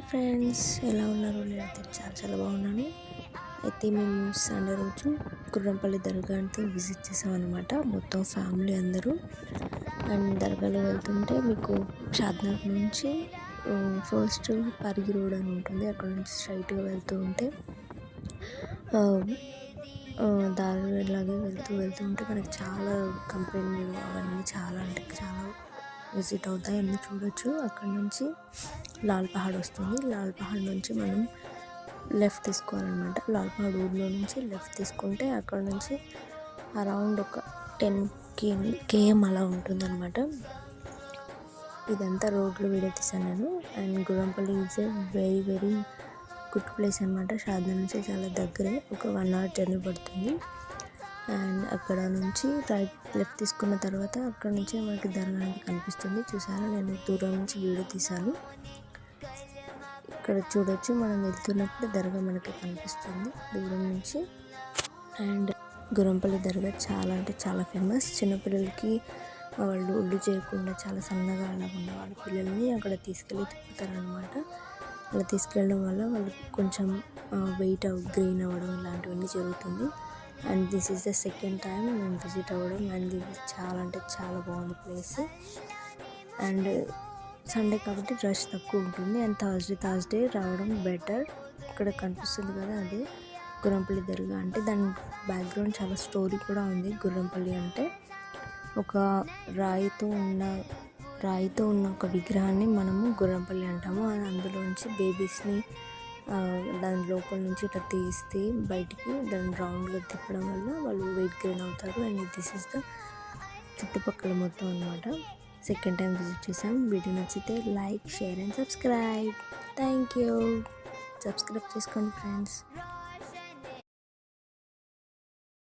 Hi friends, ఎలా ఉన్నారు? నేనైతే చాలా చాలా బాగున్నాను. అయితే మేము సండే రోజు గుర్రంపల్లి దర్గాతో విజిట్ చేసామన్నమాట, మొత్తం ఫ్యామిలీ అందరూ. అండ్ దర్గాలో వెళ్తుంటే మీకు షాద్నగర్ నుంచి ఫస్ట్ పరిగి రోడ్ అని ఉంటుంది, అక్కడ నుంచి స్ట్రైట్గా వెళ్తూ ఉంటే దారిలాగే వెళ్తూ ఉంటే మనకి చాలా కంపెనీలు అవన్నీ చాలా అంటే చాలా విజిట్ అవుతాయి, అన్నీ చూడొచ్చు. అక్కడ నుంచి లాల్ పహాడ్ వస్తుంది. లాల్ పహాడ్ నుంచి మనం లెఫ్ట్ తీసుకోవాలన్నమాట. లాల్ పహాడ్ ఊర్లో నుంచి లెఫ్ట్ తీసుకుంటే అక్కడ నుంచి అరౌండ్ ఒక 10 km అలా ఉంటుందన్నమాట. ఇదంతా రోడ్లు వీడియో తీసాను నేను. And Gurrampalli is a very very good place అనమాట. షాద్నగర్ నుంచి చాలా దగ్గరే, ఒక 1 hour జర్నీ పడుతుంది. అండ్ అక్కడ నుంచి లెఫ్ట్ తీసుకున్న తర్వాత అక్కడ నుంచి మనకి దర్గా అనేది కనిపిస్తుంది. చూసారా, నేను దూరం నుంచి వీడియో తీశాను. ఇక్కడ చూడొచ్చు, మనం వెళ్తున్నప్పుడు దర్గా మనకి కనిపిస్తుంది దూరం నుంచి. అండ్ గుర్రంపల్లి దర్గా చాలా అంటే చాలా ఫేమస్. చిన్నపిల్లలకి వాళ్ళు ఒళ్ళు చేయకుండా చాలా సన్నగా అలా ఉన్న వాళ్ళ పిల్లల్ని అక్కడ తీసుకెళ్ళి తిప్పుతారనమాట. అలా తీసుకెళ్ళడం వల్ల వాళ్ళు కొంచెం వెయిట్ గెయిన్ అవ్వడం ఇలాంటివన్నీ జరుగుతుంది. And this is the second time మేము విజిట్ అవ్వడం. అండ్ ఇది చాలా అంటే చాలా బాగుంది ప్లేస్. అండ్ సండే కాబట్టి రష్ తక్కువ ఉంటుంది. అండ్ థర్స్డే రావడం బెటర్. ఇక్కడ కనిపిస్తుంది కదా, అదే గుర్రంపల్లి దర్గా. అంటే దాని బ్యాక్గ్రౌండ్ చాలా స్టోరీ కూడా ఉంది. గుర్రంపల్లి అంటే ఒక రాయితో ఉన్న ఒక విగ్రహాన్ని మనము గుర్రంపల్లి అంటాము. అందులోంచి బేబీస్ని దాని లోపల నుంచి ఇట్లా తీస్తే బయటికి దాన్ని రౌండ్గా తిప్పడం వల్ల వాళ్ళు వెయిట్ గెయిన్ అవుతారు. అండ్ దిస్ ఇస్ ద చుట్టుపక్కల మొత్తం అనమాట. సెకండ్ టైం విజిట్ చేసాం. వీడియో నచ్చితే like, share and subscribe. Thank you. Subscribe చేసుకోండి ఫ్రెండ్స్.